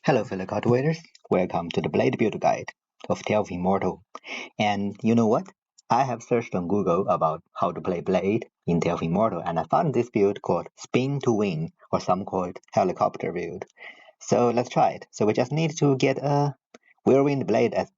Hello fellow cultivators, welcome to the Blade Build Guide of Tale of Immortal. And you know what? I have searched on Google about how to play Blade in Tale of Immortal and I found this build called Spin to Win, or some call it Helicopter build. So let's try it. So we just need to get a Whirlwind Blade as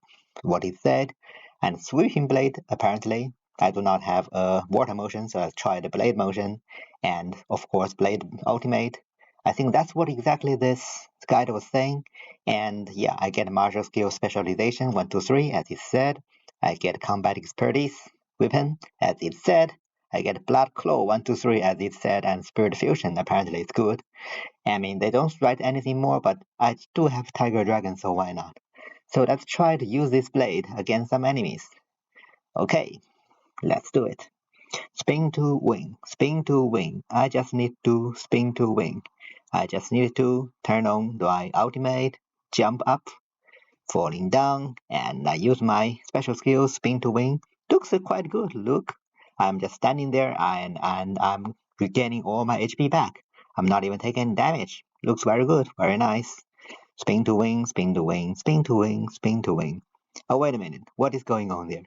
what it said, and Sweeping Blade apparently. I do not have a water motion, so let's try the Blade motion, and of course Blade Ultimate. I think that's what exactly this guide was saying. And yeah, I get martial skill specialization 1, 2, 3 as it said. I get combat expertise weapon as it said. I get blood claw 1, 2, 3 as it said, and spirit fusion apparently it's good. I mean, they don't write anything more, but I do have tiger dragon, so why not? So let's try to use this blade against some enemies. Okay, let's do it. Spin to win, spin to win. I just need to spin to win. I just need to turn on the ultimate, jump up, falling down, and I use my special skill, spin to win. Looks quite good, look. I'm just standing there and I'm regaining all my HP back. I'm not even taking damage. Looks very good, very nice. Spin to win, spin to win, spin to win, spin to win. Oh, wait a minute, what is going on there?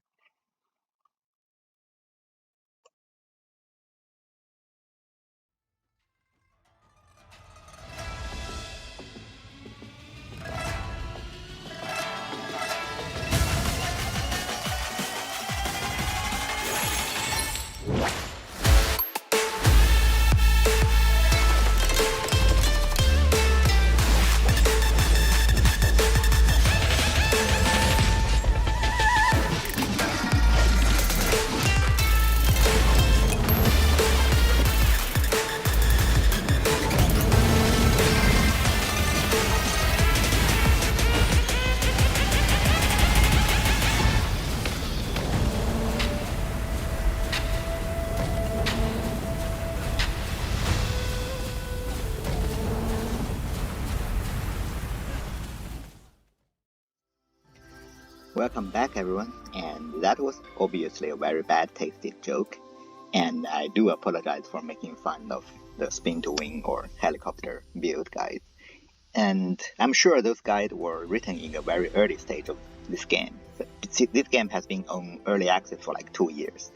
Welcome back everyone, and that was obviously a very bad tasting joke, and I do apologize for making fun of the spin to win or helicopter build guides. And I'm sure those guides were written in a very early stage of this game. This game has been on early access for like 2 years,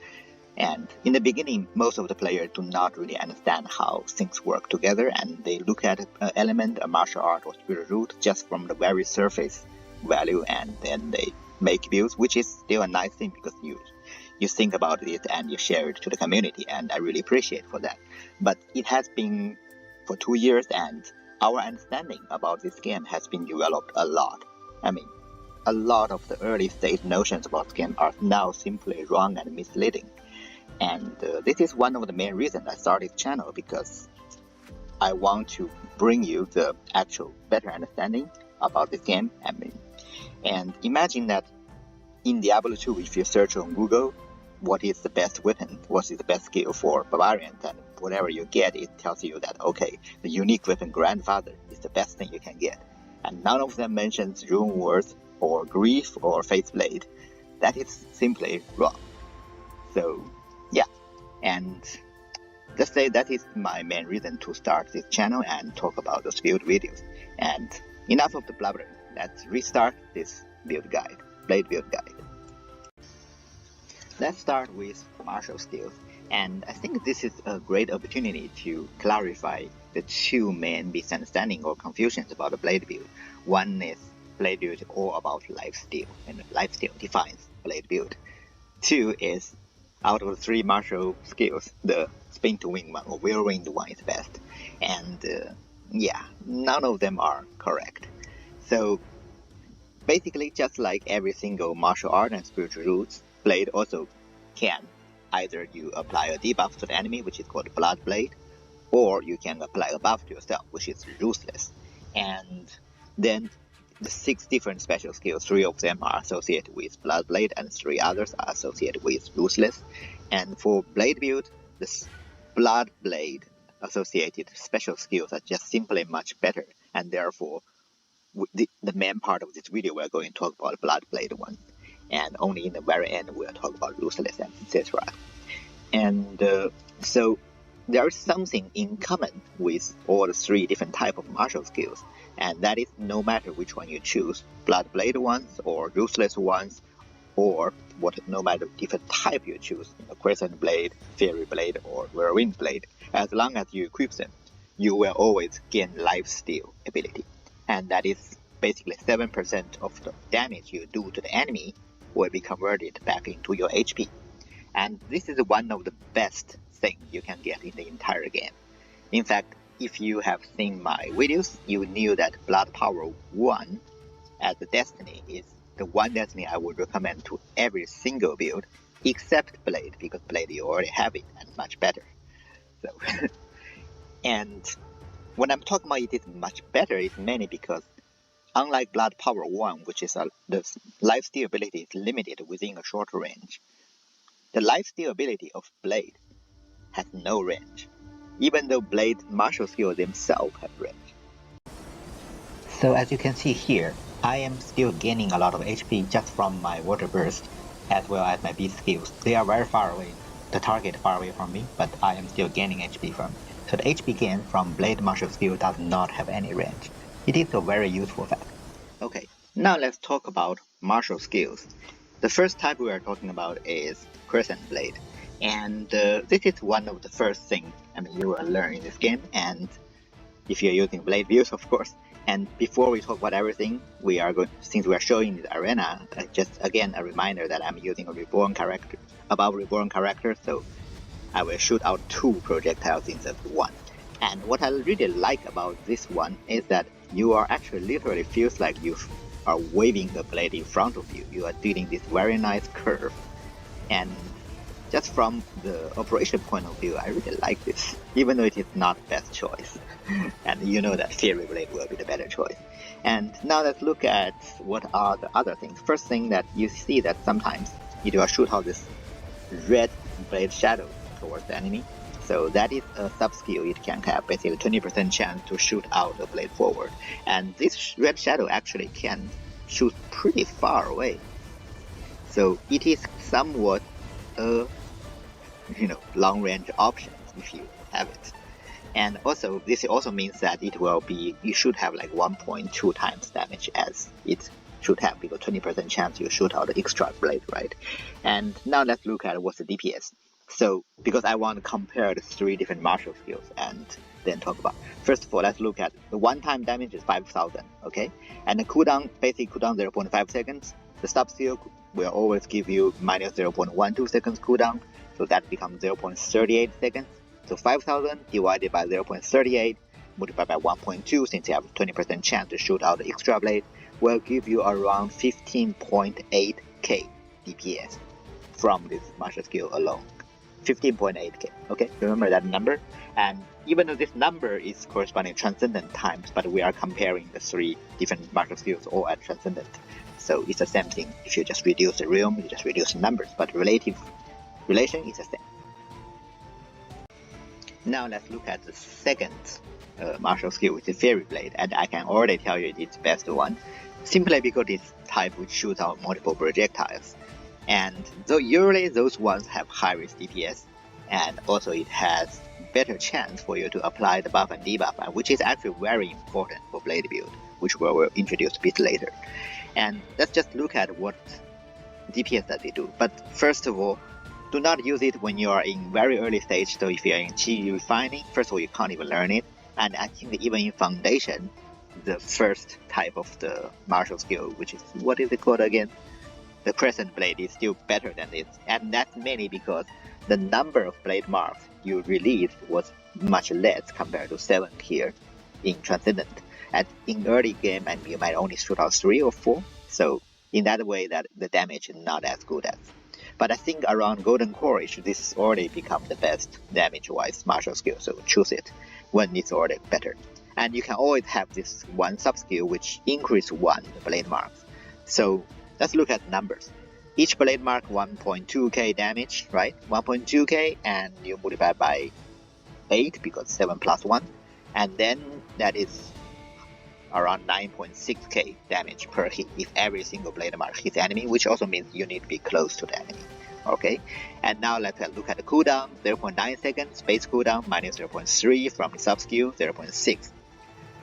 and in the beginning most of the players do not really understand how things work together, and they look at an element, a martial art or spirit root just from the very surface value, and then they make builds, which is still a nice thing because you think about it and you share it to the community, and I really appreciate for that. But it has been for 2 years, and our understanding about this game has been developed a lot. I mean, a lot of the early stage notions about the game are now simply wrong and misleading. And this is one of the main reasons I started this channel, because I want to bring you the actual better understanding about this game. I mean, and imagine that in Diablo 2, if you search on Google what is the best weapon, what is the best skill for barbarians, and whatever you get, it tells you that, okay, the unique weapon Grandfather is the best thing you can get. And none of them mentions Rune Worth or Grief or Faith Blade. That is simply wrong. So, yeah. And let's say that is my main reason to start this channel and talk about those build videos. And enough of the blubbering. Let's restart this build guide, Blade build guide. Let's start with martial skills, and I think this is a great opportunity to clarify the two main misunderstandings or confusions about the Blade build. One is Blade build all about lifesteal, and lifesteal defines Blade build. Two is, out of the 3 martial skills, the spin to win one or whirlwind one is best, and yeah, none of them are correct. So basically, just like every single martial art and spiritual roots, Blade also can either you apply a debuff to the enemy, which is called Bloodblade, or you can apply a buff to yourself, which is Ruthless. And then the 6 different special skills, 3 of them are associated with Bloodblade and 3 others are associated with Ruthless. And for Blade build, the Bloodblade associated special skills are just simply much better, and therefore the main part of this video we're going to talk about Bloodblade one, and only in the very end we'll talk about Ruthless and etc. And so there is something in common with all the 3 different types of martial skills, and that is no matter which one you choose, Bloodblade ones or Ruthless ones, or no matter different type you choose, Crescent Blade, Fairy Blade, or Whirlwind Blade, as long as you equip them, you will always gain Lifesteal ability, and that is basically 7% of the damage you do to the enemy will be converted back into your HP. And this is one of the best things you can get in the entire game. In fact, if you have seen my videos, you knew that Blood Power 1 as a destiny is the one destiny I would recommend to every single build, except Blade, because Blade you already have it and much better. So, and when I'm talking about it is much better, it's mainly because unlike Blood Power 1, which is the lifesteal ability is limited within a short range, the lifesteal ability of Blade has no range, even though Blade martial skills themselves have range. So as you can see here, I am still gaining a lot of HP just from my Water Burst, as well as my beast skills. They are very far away, the target far away from me, but I am still gaining HP from it. So the HP gain from Blade martial skill does not have any range. It is a very useful fact. Okay, now let's talk about martial skills. The first type we are talking about is Crescent Blade, and this is one of the first things you will learn in this game, and if you're using Blade views, of course. And before we talk about everything, since we are showing the arena, just again a reminder that I'm using a reborn character, above reborn character, so I will shoot out 2 projectiles instead of 1. And what I really like about this one is that you are actually literally feels like you are waving the blade in front of you. You are doing this very nice curve, and just from the operation point of view, I really like this, even though it is not best choice. And you know that Fairy Blade will be the better choice. And now let's look at what are the other things. First thing that you see that sometimes you do shoot out this red blade shadow towards the enemy. So that is a sub skill. It can have basically 20% chance to shoot out the blade forward. And this red shadow actually can shoot pretty far away. So it is somewhat a long range option if you have it. And also this also means that you should have like 1.2 times damage as it should have, because 20% chance you shoot out the extra blade, right? And now let's look at what's the DPS. So because I want to compare the 3 different martial skills and then talk about. First of all, let's look at the one-time damage is 5,000, okay? And the cooldown, basic cooldown 0.5 seconds. The sub skill will always give you minus 0.12 seconds cooldown, so that becomes 0.38 seconds. So 5,000 divided by 0.38 multiplied by 1.2, since you have 20% chance to shoot out the extra blade, will give you around 15.8k DPS from this martial skill alone. 15.8k, okay? Remember that number? And even though this number is corresponding to Transcendent times, but we are comparing the 3 different martial skills all at Transcendent. So it's the same thing. If you just reduce the realm, you just reduce the numbers, but relative relation is the same. Now let's look at the second martial skill, which is Fairy Blade, and I can already tell you it's the best one, simply because it's type which shoots out multiple projectiles. And though usually those ones have high risk DPS, and also it has better chance for you to apply the buff and debuff, which is actually very important for Blade build, which we will introduce a bit later. And let's just look at what DPS that they do. But first of all, do not use it when you are in very early stage. So if you are in Chi refining, first of all, you can't even learn it. And I think even in foundation, the first type of the martial skill, which is, what is it called again? The Crescent Blade is still better than it. And that's mainly because the number of blade marks you release was much less compared to 7 here in Transcendent. And in early game, and you might only shoot out 3 or 4. So in that way, that the damage is not as good as. But I think around Golden Courage, this already become the best damage-wise martial skill, so choose it when it's already better. And you can always have this one sub-skill which increase 1 blade marks. So let's look at numbers. Each blade mark 1.2k damage, right? 1.2k, and you multiply by 8 because 7 plus 1. And then that is around 9.6k damage per hit if every single blade mark hits the enemy, which also means you need to be close to the enemy. Okay, and now let's look at the cooldown. 0.9 seconds, base cooldown, minus 0.3 from the sub skill, 0.6.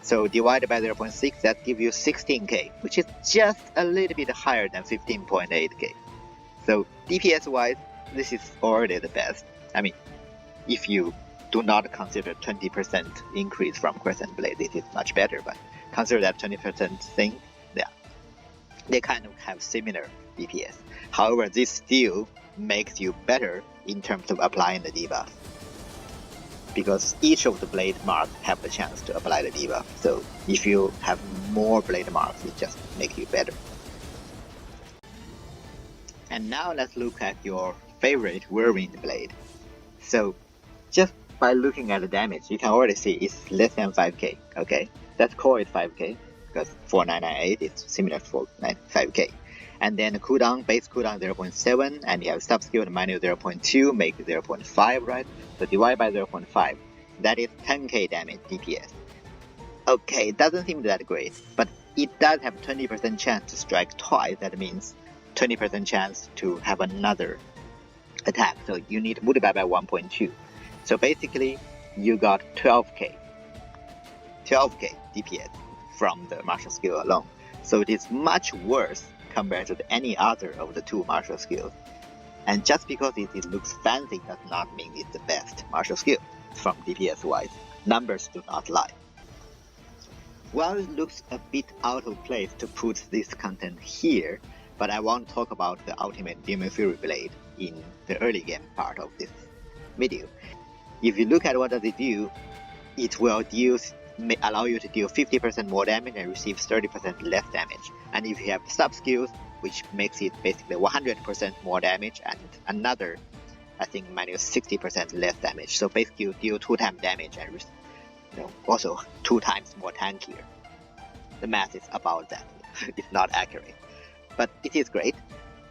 So divided by 0.6, that gives you 16k, which is just a little bit higher than 15.8k. So DPS wise, this is already the best. I mean, if you do not consider 20% increase from Crescent Blade, this is much better, but consider that 20% thing, yeah, they kind of have similar DPS. However, this still makes you better in terms of applying the debuff, because each of the blade marks have the chance to apply the debuff. So if you have more blade marks, it just makes you better. And now let's look at your favorite Whirlwind Blade. So just by looking at the damage, you can already see it's less than 5k, okay? Let's call it 5k, because 4998 is similar to 495k. And then the cooldown, base cooldown 0.7, and you have sub skill minus 0.2, make 0.5, right? So divide by 0.5, that is 10k damage DPS. Okay, it doesn't seem that great, but it does have 20% chance to strike twice. That means 20% chance to have another attack, so you need to multiply by 1.2. So basically, you got 12k DPS from the martial skill alone. So it is much worse compared to any other of the two martial skills. And just because it looks fancy does not mean it's the best martial skill from DPS wise. Numbers do not lie. Well, it looks a bit out of place to put this content here, but I want to talk about the ultimate Demonfury Blade in the early game part of this video. If you look at what does it do, it will allow you to deal 50% more damage and receive 30% less damage. And if you have sub skills, which makes it basically 100% more damage and another, I think, minus 60% less damage. So basically you deal 2 times damage and also 2 times more tankier. The math is about that. It's not accurate, but it is great.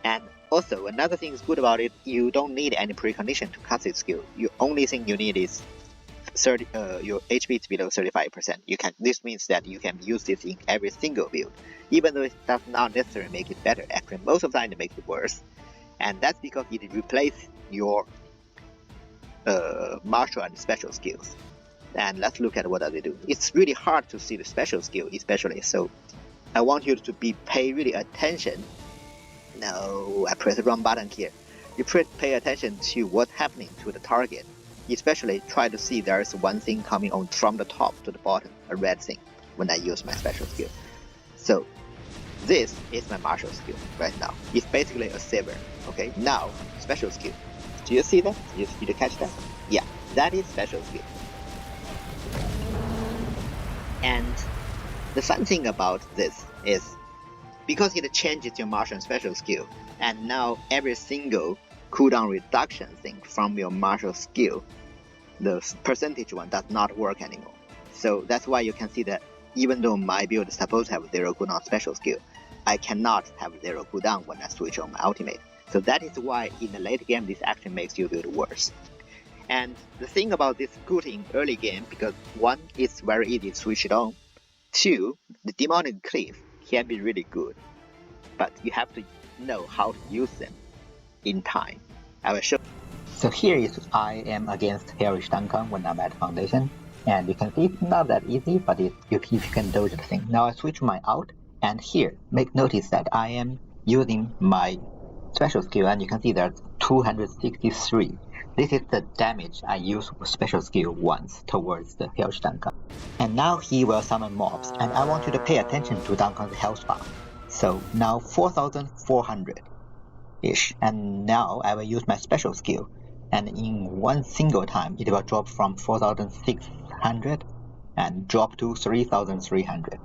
And also another thing is good about it, you don't need any precondition to cast this skill. The only thing you need is your HP is below 35%. This means that you can use this in every single build, even though it does not necessarily make it better. Actually, most of the time it makes it worse, and that's because it replaces your martial and special skills. And let's look at what does it do. It's really hard to see the special skill, especially. So I want you to pay really attention. No, I pressed the wrong button here. You pay attention to what's happening to the target. Especially try to see there's one thing coming on from the top to the bottom, a red thing, when I use my special skill. So this is my martial skill right now. It's basically a saber. Okay, now special skill. Do you see that? Did you catch that? Yeah, that is special skill. And the fun thing about this is because it changes your martial and special skill, and now every single cooldown reduction thing from your martial skill, the percentage one does not work anymore. So that's why you can see that even though my build is supposed to have 0 cooldown special skill, I cannot have 0 cooldown when I switch on my ultimate. So that is why in the late game this actually makes your build worse. And the thing about this good in early game, because 1, it's very easy to switch it on. 2, the demonic cleave can be really good, but you have to know how to use them in time. I will show. So here is I am against Hellish Duncan when I'm at Foundation, and you can see it's not that easy, but if you can dodge the thing. Now I switch my out, and here, notice that I am using my special skill, and you can see there's 263. This is the damage I use with special skill once towards the Hellish Duncan. And now he will summon mobs, and I want you to pay attention to Duncan's health bar. So now 4,400-ish, and now I will use my special skill, and in one single time it will drop from 4,600 and drop to 3,300.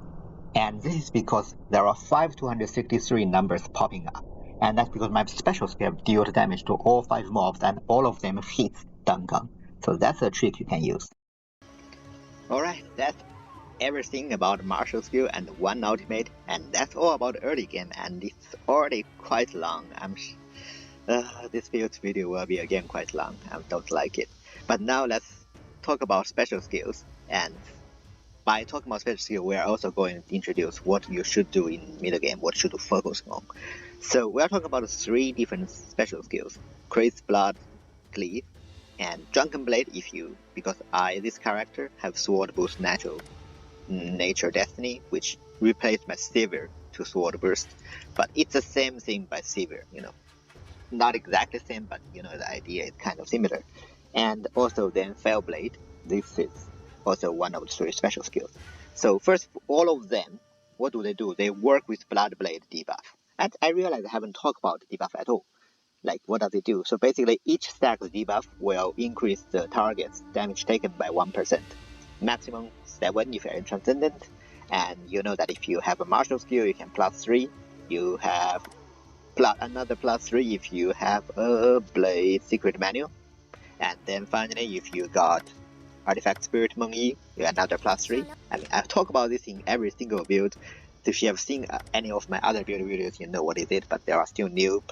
And this is because there are 5,263 numbers popping up, and that's because my special skill deals damage to all 5 mobs and all of them hits Duncan. So that's a trick you can use. Alright, that's everything about martial skill and 1 ultimate, and that's all about early game, and it's already quite long. This build video will be again quite long. I don't like it. But now let's talk about special skills, and by talking about special skill, we are also going to introduce what you should do in middle game, what should you focus on. So we are talking about 3 different special skills: Crazy Blood, Cleave, and Drunken Blade. Because this character, have Sword Boost natural nature destiny, which replaced my Severe to Sword Burst, but it's the same thing by Severe, not exactly the same, but the idea is kind of similar. And also then Blade, this is also one of the 3 special skills. So first, all of them, what do? They work with Bloodblade debuff. And I realize I haven't talked about the debuff at all. Like, what does it do? So basically, each stack of debuff will increase the target's damage taken by 1%. Maximum 7 if you're in Transcendent. And you know that if you have a martial skill, you can +3. You have another +3 if you have a Blade Secret Manual. And then finally, if you got Artifact Spirit Meng-Yi, you have another +3. I mean, I talk about this in every single build. So if you have seen any of my other build videos, you know what is it, but there are still new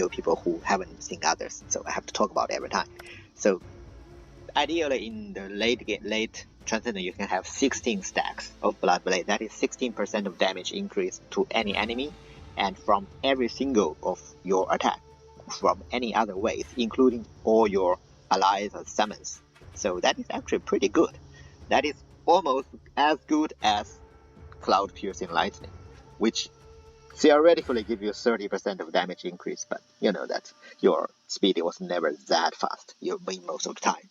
people who haven't seen others, so I have to talk about it every time. So ideally in the late Transcendent, you can have 16 stacks of Bloodblade. That is 16% of damage increase to any enemy, and from every single of your attack, from any other ways, including all your allies or summons. So that is actually pretty good. That is almost as good as Cloud Piercing Lightning, which theoretically give you 30% of damage increase, but you know that your speed was never that fast. You win most of the time.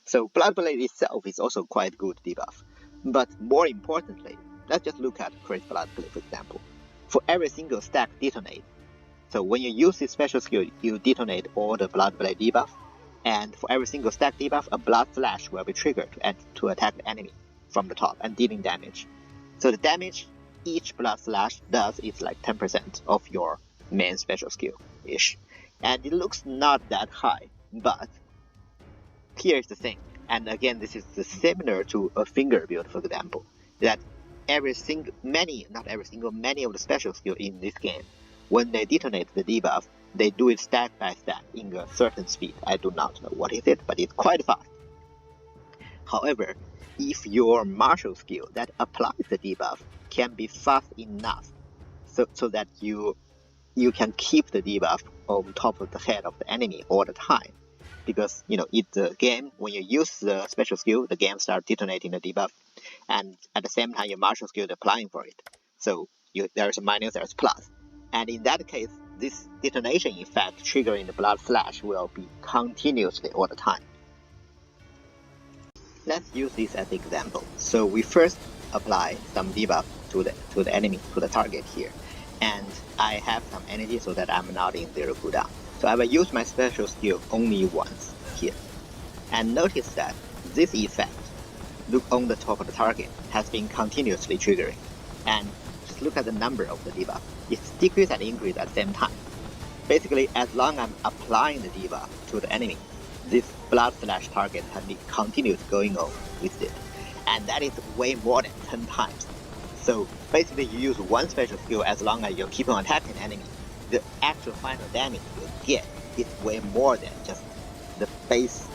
So Bloodblade itself is also quite good debuff. But more importantly, let's just look at Crazy Bloodblade, for example. For every single stack detonate, so when you use this special skill, you detonate all the Bloodblade debuff, and for every single stack debuff, a Blood Slash will be triggered to attack the enemy from the top and dealing damage. So the damage each Blood Slash does is like 10% of your main special skill-ish. And it looks not that high, but here's the thing. And again, this is similar to a finger build, for example, that many of the special skills in this game, when they detonate the debuff, they do it stack by stack in a certain speed. I do not know what is it, but it's quite fast. However, if your martial skill that applies the debuff can be fast enough so that you can keep the debuff on top of the head of the enemy all the time, because it's the game, when you use the special skill, the game starts detonating the debuff, and at the same time your martial skill is applying for it. So there's a minus, there's plus, and in that case, this detonation effect triggering the Blood Slash will be continuously all the time. Let's use this as an example. So we first apply some debuff to the enemy, to the target here, and I have some energy so that I'm not in 0 cooldown. So I will use my special skill only once here, and notice that this effect, look on the top of the target, has been continuously triggering. And just look at the number of the debuff. It's decrease and increase at the same time. Basically, as long as I'm applying the debuff to the enemy, this Blood Slash target has been continuous going on with it. And that is way more than 10 times. So basically you use one special skill, as long as you keep on attacking the enemy, the actual final damage you get is way more than just the base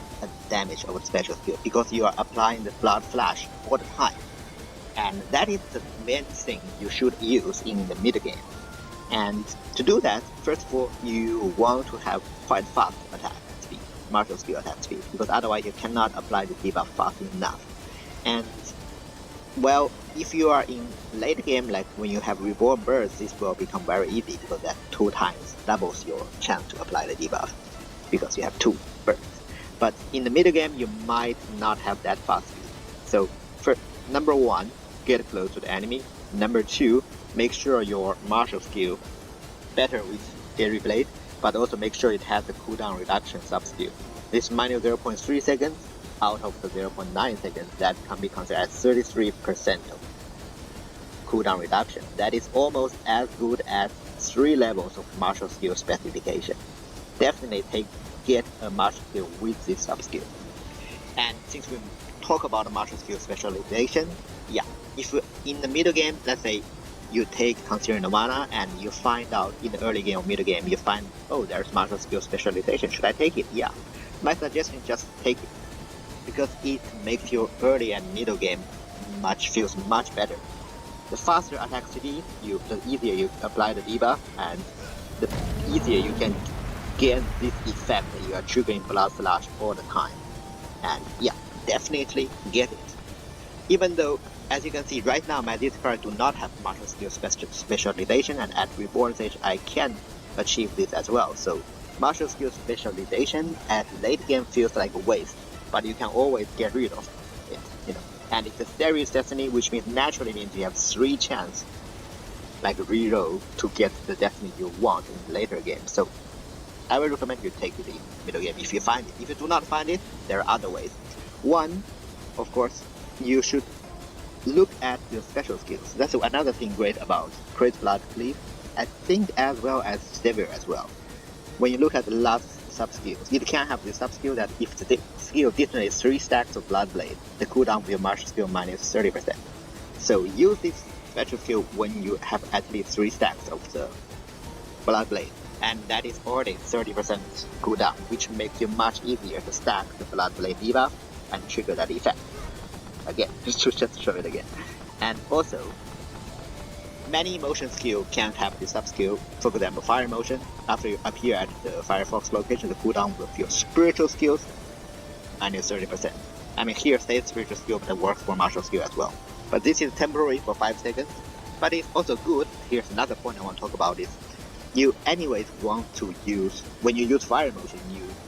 damage of the special skill, because you are applying the Blood Slash all the time. And that is the main thing you should use in the mid game. And to do that, first of all, you want to have quite fast attack speed, martial skill attack speed, because otherwise you cannot apply the debuff fast enough. And well, if you are in late game, like when you have Reborn Birds, this will become very easy, because that 2 times doubles your chance to apply the debuff, because you have 2 birds. But in the middle game, you might not have that fast speed. So first, number 1, get close to the enemy. Number 2, make sure your martial skill better with Fairy Blade, but also make sure it has the cooldown reduction sub-skill. This minus 0.3 seconds out of the 0.9 seconds, that can be considered as 33% of cooldown reduction. That is almost as good as 3 levels of martial skill specification. Definitely get a martial skill with this sub-skill. And since we talk about martial skill specialization, yeah, if in the middle game, let's say you take Concealer Nirvana and you find out in the early game or middle game, you find, oh, there's martial skill specialization, should I take it? Yeah. My suggestion is just take it, because it makes your early and middle game feels much better. The faster attack speed, the easier you apply the debuff, and the easier you can get this effect that you are triggering Blood Slash all the time. And yeah, definitely get it. Even though, as you can see right now, my discard do not have martial skill specialization, and at Reborn stage I can achieve this as well. So martial skill specialization at late game feels like a waste, but you can always get rid of it, And it's a serious destiny, which naturally means you have 3 chances, like reroll, to get the destiny you want in the later game. So I will recommend you take it in middle game if you find it. If you do not find it, there are other ways. One, of course, you should look at your special skills. That's another thing great about Crazy Blood Cleave, I think, as well as Severe as well. When you look at the last sub-skills, it can have the sub-skill that if the skill detonates 3 stacks of Bloodblade, the cooldown of your martial skill minus 30%. So use this special skill when you have at least 3 stacks of the Bloodblade, and that is already 30% cooldown, which makes it much easier to stack the Bloodblade debuff and trigger that effect. Again, just to show it again. And also, many motion skill can have this sub-skill. For example, Fire Motion. After you appear at the Firefox location, the cooldown of your spiritual skills minus 30%. I mean, here says spiritual skill, but it works for martial skill as well. But this is temporary for 5 seconds. But it's also good. Here's another point I want to talk about is you anyways want to use, when you use Fire Motion,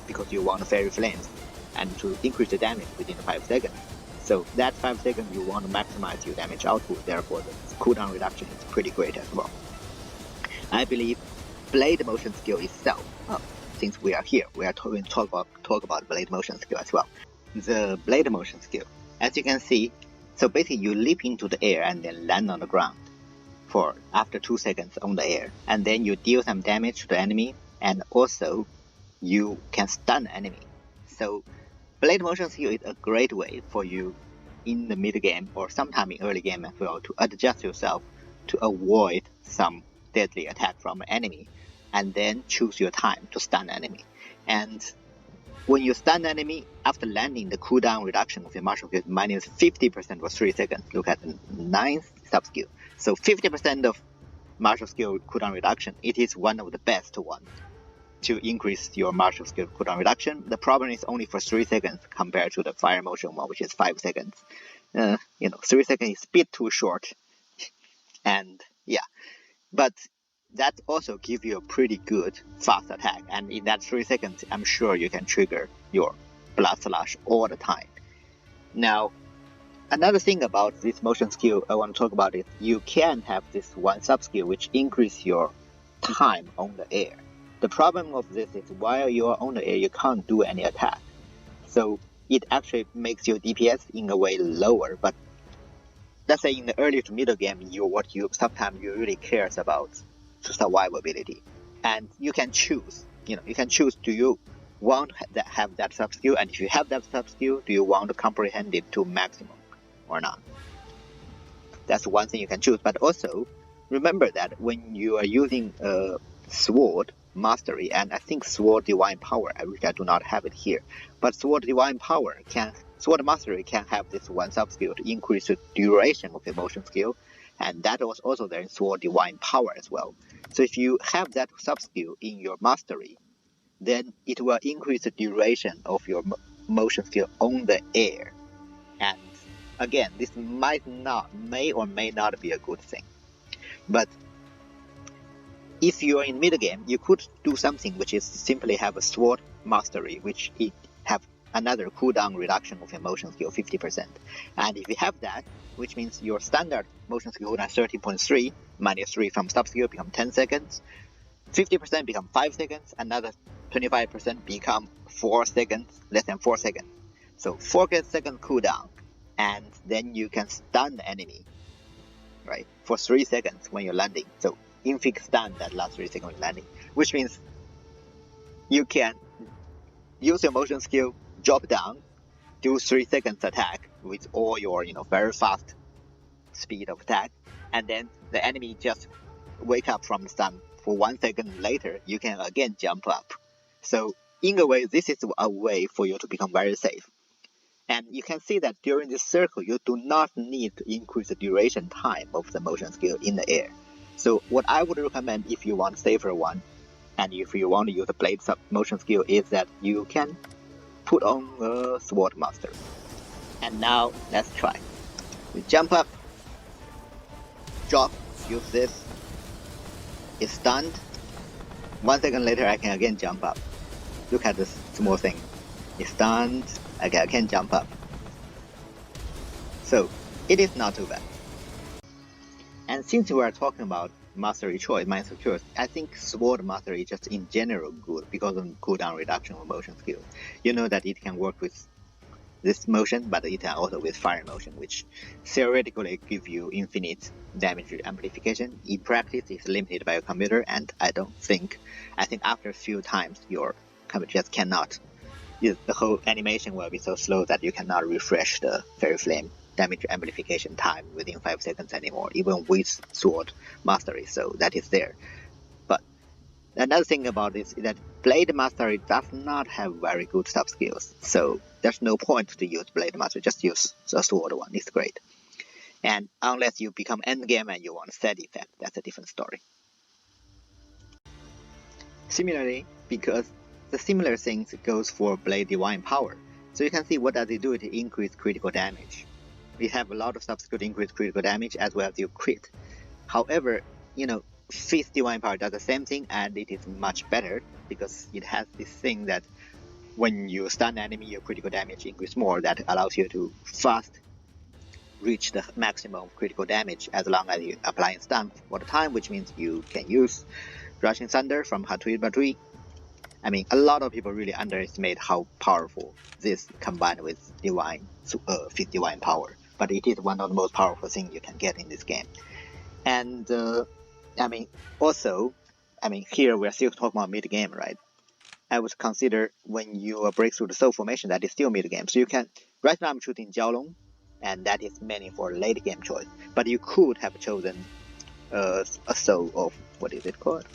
because you want Fairy Flames and to increase the damage within 5 seconds. So that 5 seconds you want to maximize your damage output, therefore the cooldown reduction is pretty great as well. I believe Blade Motion skill itself, since we are here, we are going to talk about Blade Motion skill as well. The Blade Motion skill, as you can see, so basically you leap into the air and then land on the ground for after 2 seconds on the air, and then you deal some damage to the enemy, and also you can stun the enemy. So Blade Motion skill is a great way for you in the mid game or sometime in early game as well to adjust yourself to avoid some deadly attack from an enemy, and then choose your time to stun the enemy. And when you stun the enemy, after landing, the cooldown reduction of your martial skill is minus 50% for 3 seconds. Look at the 9th sub-skill. So 50% of martial skill cooldown reduction, it is one of the best ones to increase your martial skill cooldown reduction. The problem is only for 3 seconds compared to the Fire Motion one, which is 5 seconds. 3 seconds is a bit too short. And yeah, but that also gives you a pretty good fast attack. And in that 3 seconds, I'm sure you can trigger your Blood Slash all the time. Now, another thing about this motion skill I want to talk about is you can have this one sub-skill which increase your time on the air. The problem of this is while you are on the air, you can't do any attack. So it actually makes your DPS in a way lower, but let's say in the early to middle game, sometimes you really cares about survivability. And you can choose, do you want to have that sub-skill, and if you have that sub-skill, do you want to comprehend it to maximum or not? That's one thing you can choose. But also, remember that when you are using a Sword Mastery, and I think Sword Divine Power, which I do not have it here, but Sword Mastery can have this one sub-skill to increase the duration of the motion skill, and that was also there in Sword Divine Power as well. So if you have that sub-skill in your Mastery, then it will increase the duration of your motion skill on the air. And again, this may or may not be a good thing. But if you are in mid game, you could do something which is simply have a Sword Mastery, which it have another cooldown reduction of your motion skill 50%. And if you have that, which means your standard motion skill cooldown 13.3 minus 3 from sub skill become 10 seconds, 50% become 5 seconds, another 25% become 4 seconds, less than 4 seconds. So 4 second cooldown, and then you can stun the enemy, right, for 3 seconds when you're landing. So inflict stun that last 3 seconds when landing, which means you can use your motion skill, drop down, do 3 seconds attack with all your very fast speed of attack, and then the enemy just wake up from the stun. For 1 second later, you can again jump up. So in a way, this is a way for you to become very safe. And you can see that during this circle, you do not need to increase the duration time of the motion skill in the air. So what I would recommend if you want safer one, and if you want to use a blade motion skill, is that you can put on a sword master. And now let's try. You jump up, drop, use this. It's stunned. 1 second later, I can again jump up. Look at this small thing. It's stunned. Okay, I can jump up. So it is not too bad. And since we are talking about mastery choice, master choice, I think sword mastery is just in general good because of cooldown reduction of motion skill. You know that it can work with this motion, but it can also with fire motion, which theoretically give you infinite damage amplification. In practice, it's limited by your computer, and I think after a few times, your computer just cannot. The whole animation will be so slow that you cannot refresh the Fairy Flame damage amplification time within 5 seconds anymore, even with sword mastery, so that is there. But another thing about this is that Blade Mastery does not have very good sub skills, so there's no point to use Blade Mastery, just use the sword one, it's great. And unless you become endgame and you want set effect, that's a different story. Similarly, because the similar things goes for Blade Divine Power, so you can see what does it do to increase critical damage. We have a lot of sub skills to increase critical damage as well as your crit. However, Fist Divine Power does the same thing, and it is much better because it has this thing that when you stun enemy, your critical damage increases more. That allows you to fast reach the maximum critical damage as long as you apply stun for the time, which means you can use Rushing Thunder from Hatui Batui. I mean, a lot of people really underestimate how powerful this combined with Fist Divine Power, but it is one of the most powerful things you can get in this game. And here we're still talking about mid game, right? I would consider when you break through the soul formation that is still mid game. So you can, right now I'm shooting Jiaolong, and that is mainly for late game choice. But you could have chosen a soul of, what is it called?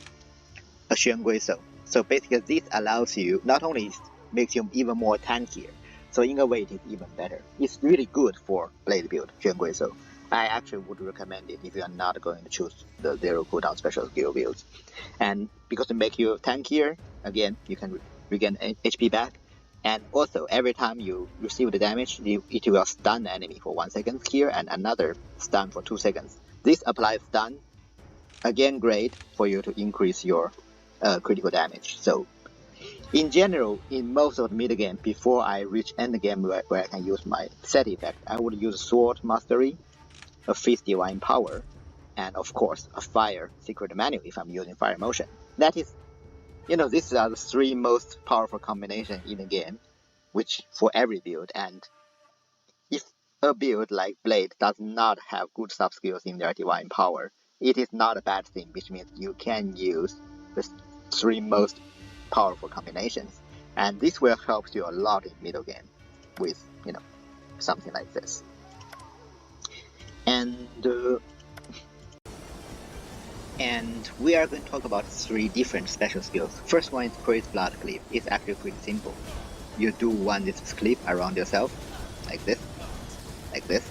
A Xuangui soul. So basically this allows you, not only makes you even more tankier, so in a way it is even better. It's really good for blade build, Xuangui soul. I actually would recommend it if you are not going to choose the zero cooldown special skill builds. And because to make you tankier, again, you can regain HP back. And also, every time you receive the damage, it will stun the enemy for 1 second here and another stun for 2 seconds. This applies stun, again great for you to increase your critical damage. So, in general, in most of the mid game, before I reach end game where I can use my set effect, I would use Sword Mastery, a Fist Divine Power, and of course a Fire Secret Menu if I'm using Fire Motion. That is, these are the 3 most powerful combinations in the game, which for every build. And if a build like Blade does not have good sub skills in their Divine Power, it is not a bad thing, which means you can use the 3 most powerful combinations, and this will help you a lot in middle game with something like this. And we are going to talk about 3 different special skills. First one is Crazy Blood Cleave. It's actually pretty simple. You do one this cleave around yourself, like this,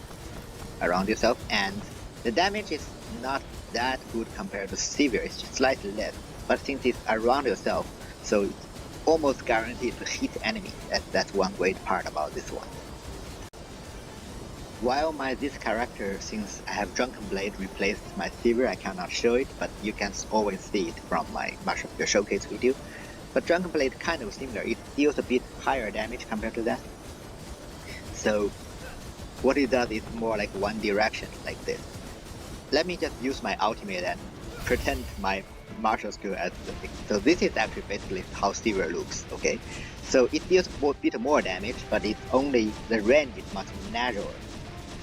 around yourself, and the damage is not that good compared to Severe, it's just slightly less, but since it's around yourself, so it's almost guaranteed to hit enemy. That's one great part about this one. While this character, since I have Drunken Blade replaced my Severe, I cannot show it, but you can always see it from my showcase video. But Drunken Blade kind of similar, it deals a bit higher damage compared to that. So what it does is more like one direction, like this. Let me just use my ultimate and pretend my martial skill as the thing. So this is actually basically how Severe looks, okay? So it deals a bit more damage, but it's only, the range is much narrower.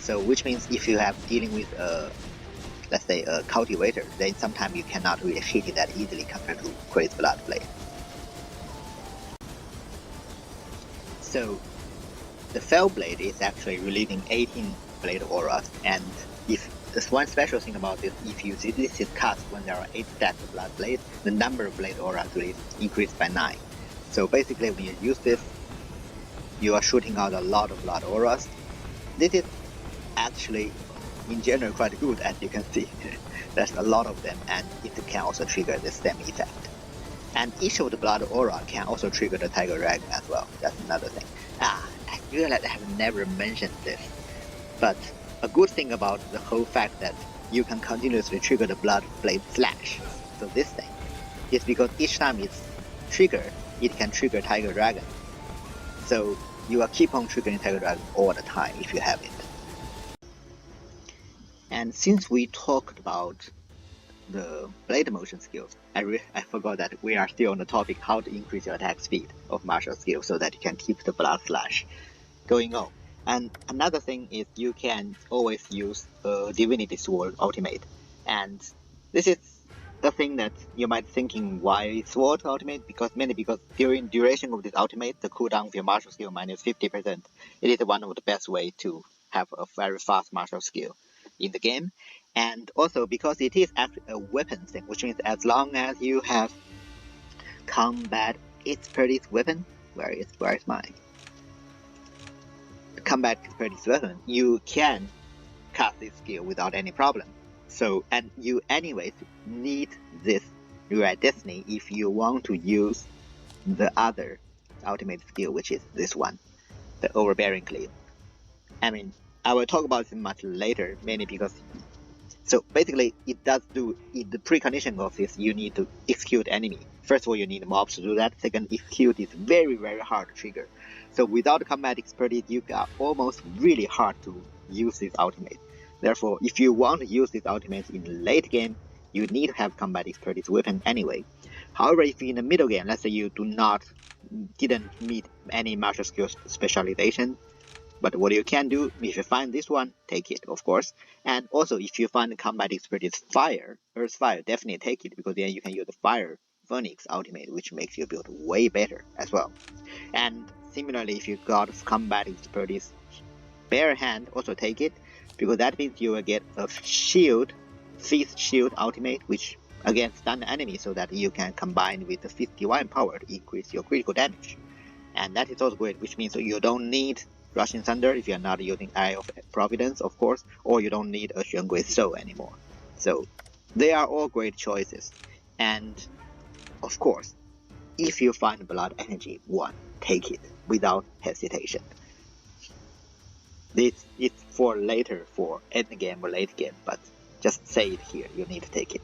So which means if you have dealing with let's say a cultivator, then sometimes you cannot really hit it that easily compared to Crazy Blood Blade. So the Fell Blade is actually releasing 18 blade auras, and if there's one special thing about this, if you see this is cast when there are 8 stacks of Blood Blade, the number of blade auras released increased by 9. So basically when you use this, you are shooting out a lot of blood auras. This is actually in general quite good, as you can see. There's a lot of them, and it can also trigger the stem effect. And each of the blood aura can also trigger the Tiger Dragon as well. That's another thing. I realize I have never mentioned this, but a good thing about the whole fact that you can continuously trigger the Bloodblade Slash, so this thing, is because each time it's triggered, it can trigger Tiger Dragon. So you will keep on triggering Tiger Dragon all the time if you have it. And since we talked about the blade motion skills, I forgot that we are still on the topic how to increase your attack speed of martial skill so that you can keep the blood slash going on. And another thing is you can always use Divinity Sword ultimate, and this is the thing that you might thinking why Sword ultimate, mainly because during duration of this ultimate, the cooldown of your martial skill minus 50%. It is one of the best way to have a very fast martial skill in the game. And also because it is actually a weapon thing, which means as long as you have combat expertise weapon, where is my combat expertise weapon, you can cast this skill without any problem. So, and you anyways need this Red Destiny if you want to use the other ultimate skill, which is this one, the Overbearing Cleave. I mean, I will talk about it much later, mainly because, so basically it does do, the precondition of this, you need to execute enemy. First of all, you need mobs to do that. Second, execute is very, very hard to trigger. So without combat expertise, you are almost really hard to use this ultimate. Therefore, if you want to use this ultimate in the late game, you need to have combat expertise weapon anyway. However, if in the middle game, let's say you didn't meet any martial skills specialization, but what you can do, if you find this one, take it, of course. And also, if you find the combat expertise fire, Earth Fire, definitely take it, because then you can use the Fire Phoenix ultimate, which makes your build way better as well. And similarly, if you got combat expertise bare hand, also take it, because that means you will get a shield, Fist Shield ultimate, which again stun the enemy so that you can combine with the Fist Divine power to increase your critical damage. And that is also great, which means you don't need Rushing Thunder if you're not using Eye of Providence, of course, or you don't need a Xuangui's Soul anymore. So they are all great choices. And of course, if you find Blood Energy 1, take it without hesitation. This is for later, for end game or late game, but just say it here, you need to take it.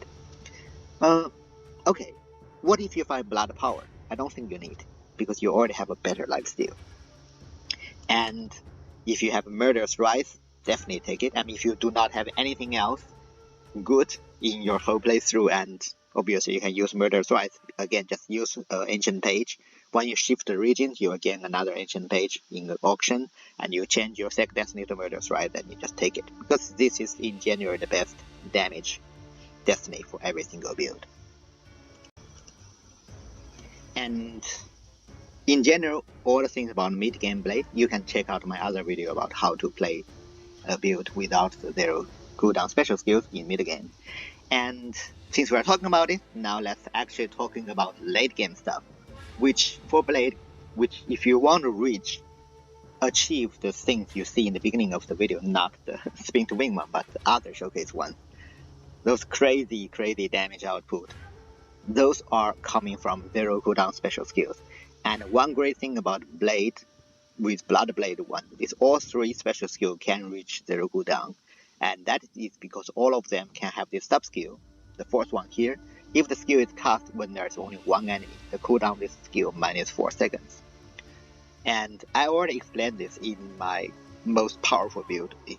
Okay, what if you find Blood Power? I don't think you need, because you already have a better lifesteal. And if you have Murderous Rise, definitely take it. And if you do not have anything else good in your whole playthrough, and obviously you can use Murderous Rise, again, just use Ancient Page. When you shift the regions, you will get another Ancient Page in the auction, and you change your Sec Destiny to Murderous Rise, and you just take it. Because this is in general the best damage Destiny for every single build. And in general, all the things about mid-game Blade, you can check out my other video about how to play a build without the zero cooldown special skills in mid-game. And since we're talking about it, now let's actually talking about late-game stuff. Which, for Blade, which if you want to achieve the things you see in the beginning of the video, not the spin to win one, but the other showcase one, those crazy damage output, those are coming from zero cooldown special skills. And one great thing about Blade, with Bloodblade 1, is all 3 special skills can reach zero cooldown. And that is because all of them can have this sub-skill, the fourth one here. If the skill is cast when there's only one enemy, the cooldown of this skill minus 4 seconds. And I already explained this in my most powerful build in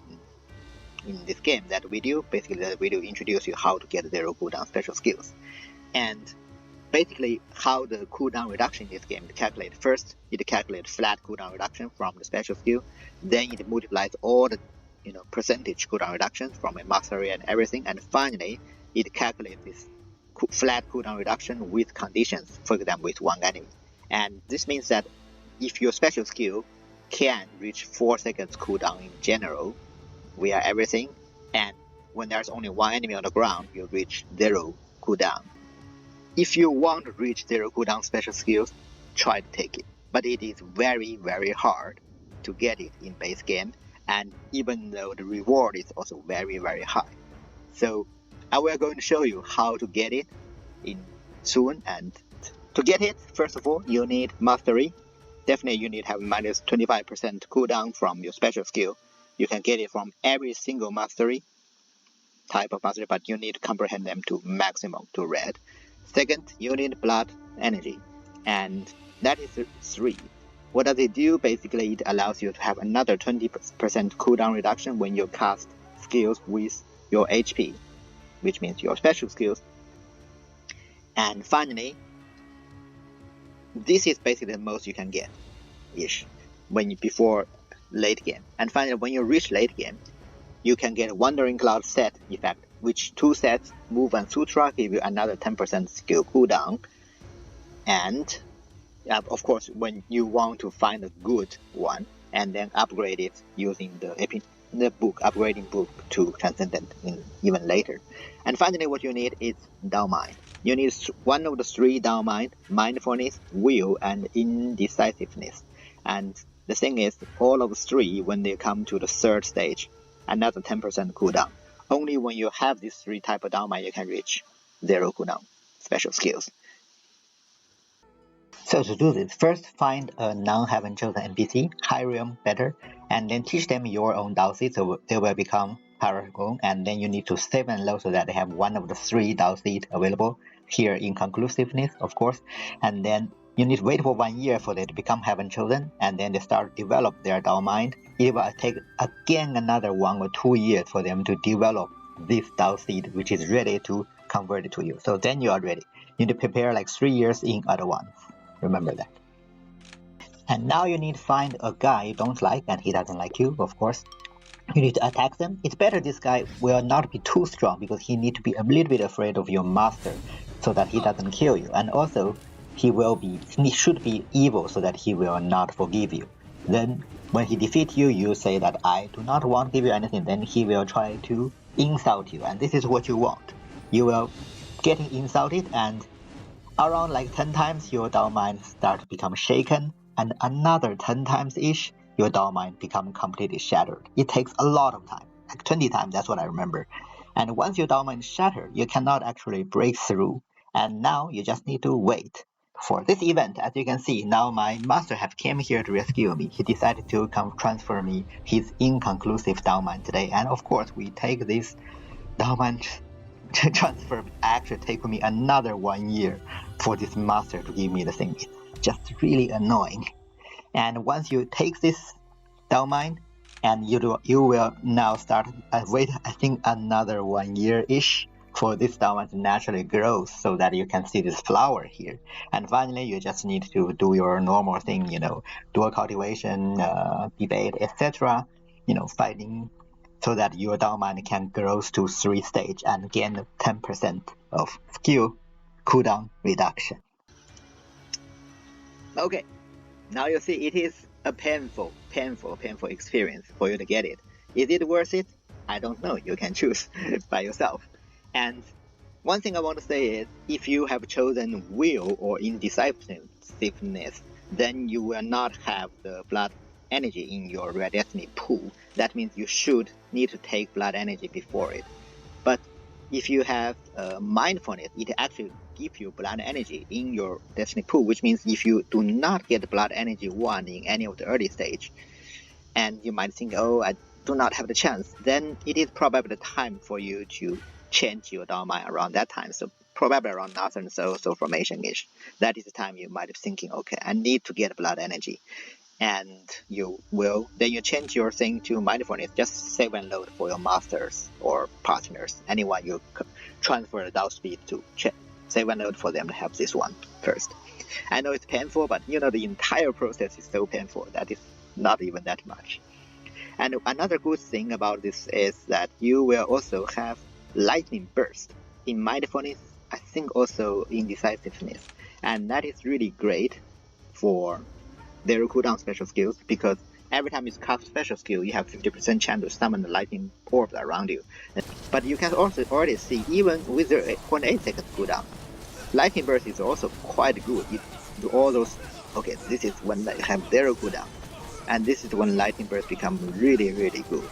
this game. That video introduces you how to get zero cooldown special skills. And basically how the cooldown reduction in this game is calculated. First, it calculates flat cooldown reduction from the special skill. Then it multiplies all the percentage cooldown reductions from a max area and everything. And finally, it calculates this flat cooldown reduction with conditions, for example, with one enemy. And this means that if your special skill can reach 4 seconds cooldown in general via everything, and when there's only one enemy on the ground, you reach 0 cooldown. If you want to reach 0 cooldown special skills, try to take it. but it is very, very hard to get it in base game, and even though the reward is also very, very high. So I will going to show you how to get it in soon. And to get it, first of all, you need mastery. Definitely you need to have minus 25% cooldown from your special skill. You can get it from every single mastery, type of mastery, but you need to comprehend them to maximum, to red. Second, you need blood energy, and that is 3. What does it do? Basically, it allows you to have another 20% cooldown reduction when you cast skills with your HP, which means your special skills. And finally, this is basically the most you can get ish before late game. And finally, when you reach late game, you can get a Wandering Cloud set effect, which 2 sets, Move and Sutra, give you another 10% skill cooldown. And of course, when you want to find a good one and then upgrade it using the upgrading book to Transcendent even later. And finally, what you need is Down Mind. You need one of the 3 Down Mind: Mindfulness, Will, and Indecisiveness. And the thing is, all of the 3, when they come to the 3rd stage, another 10% cooldown. Only when you have these 3 type of Down Mind, you can reach 0 cooldown special skills. So to do this, first find a non-heaven chosen NPC, hire them better, and then teach them your own Dao Seed, so they will become Paragon, and then you need to save and load so that they have one of the 3 Dao Seed available, here Inconclusiveness, of course, and then you need to wait for 1 year for them to become Heaven Chosen, and then they start to develop their Dao Mind. It will take again another 1 or 2 years for them to develop this Dao Seed, which is ready to convert it to you. So then you are ready. You need to prepare like 3 years in advance. Remember that. And now you need to find a guy you don't like and he doesn't like you, of course. You need to attack them. It's better this guy will not be too strong because he need to be a little bit afraid of your master so that he doesn't kill you. And also he should be evil so that he will not forgive you. Then when he defeats you, you say that I do not want to give you anything. Then he will try to insult you, and this is what you want. You will getting insulted, and around like 10 times your Dao Mind start to become shaken, and another 10 times ish your Dao Mind become completely shattered. It takes a lot of time, like 20 times, that's what I remember. And once your Dao Mind is shattered, you cannot actually break through, and now you just need to wait. For this event, as you can see, now my master have came here to rescue me. He decided to transfer me his inconclusive Dao Mind today, and of course we take this Dao Mind transfer actually take me another 1 year for this master to give me the thing. It's just really annoying. And once you take this Dao Mind, and you will now start wait, I think another 1 year-ish for this Dao Mind to naturally grow so that you can see this flower here. And finally, you just need to do your normal thing, dual cultivation, debate, etc. Fighting, so that your Dao Mind can grow to 3 stage and gain 10% of skill cooldown reduction. Okay, now you see it is a painful experience for you to get it. Is it worth it? I don't know, you can choose by yourself. And one thing I want to say is, if you have chosen Will or Indecisiveness, then you will not have the blood energy in your Rare Destiny pool. That means you should need to take blood energy before it. But if you have mindfulness, it actually gives you blood energy in your Destiny pool, which means if you do not get blood energy 1 in any of the early stage, and you might think, oh, I do not have the chance, then it is probably the time for you to change your Dao Mind around that time. So probably around Northern Soul formation-ish. That is the time you might be thinking, okay, I need to get blood energy. And then you change your thing to mindfulness, just save and load for your masters or partners, anyone you transfer the Dao speed to, save and load for them to have this one first. I know it's painful, but the entire process is so painful that it's not even that much. And another good thing about this is that you will also have lightning burst in mindfulness, I think also in decisiveness, and that is really great for their cooldown special skills, because every time you cast special skill, you have 50% chance to summon the lightning orbs around you. But you can also already see, even with the 0.8 seconds cooldown, lightning burst is also quite good. It do all those Okay, this is when they have 0 cooldown. And this is when Lightning Burst become really good.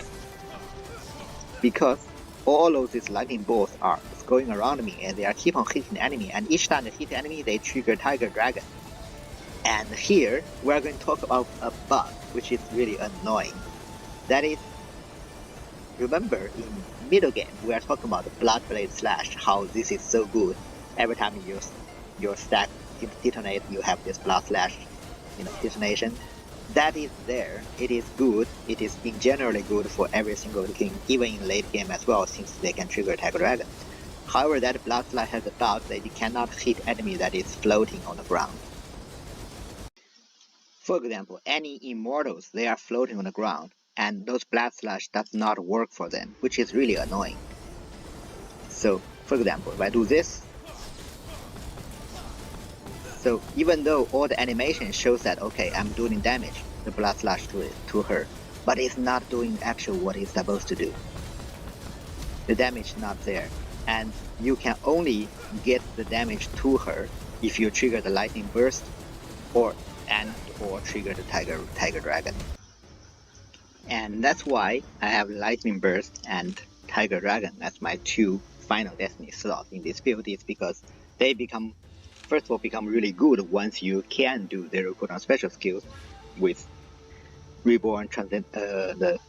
Because all of these lightning bolts are going around me and they are keep on hitting the enemy, and each time they hit the enemy they trigger Tiger Dragon. And here we're going to talk about a bug which is really annoying. That is, remember in middle game we are talking about the Bloodblade Slash, how this is so good. Every time your stack detonate, you have this Blood Slash, detonation. That is there. It is good. It is in generally good for every single king, even in late game as well, since they can trigger Tiger Dragon. However, that Blood Slash has a bug that you cannot hit enemy that is floating on the ground. For example, any Immortals, they are floating on the ground, and those Blood Slash does not work for them, which is really annoying. So, for example, if I do this, so even though all the animation shows that, okay, I'm doing damage, the Blood Slash to her, but it's not doing actually what it's supposed to do. The damage is not there, and you can only get the damage to her if you trigger the Lightning Burst or trigger the Tiger Dragon. And that's why I have Lightning Burst and Tiger Dragon as my 2 final destiny slots in this build, is because they first of all become really good once you can do 0 cooldown special skills with Reborn, the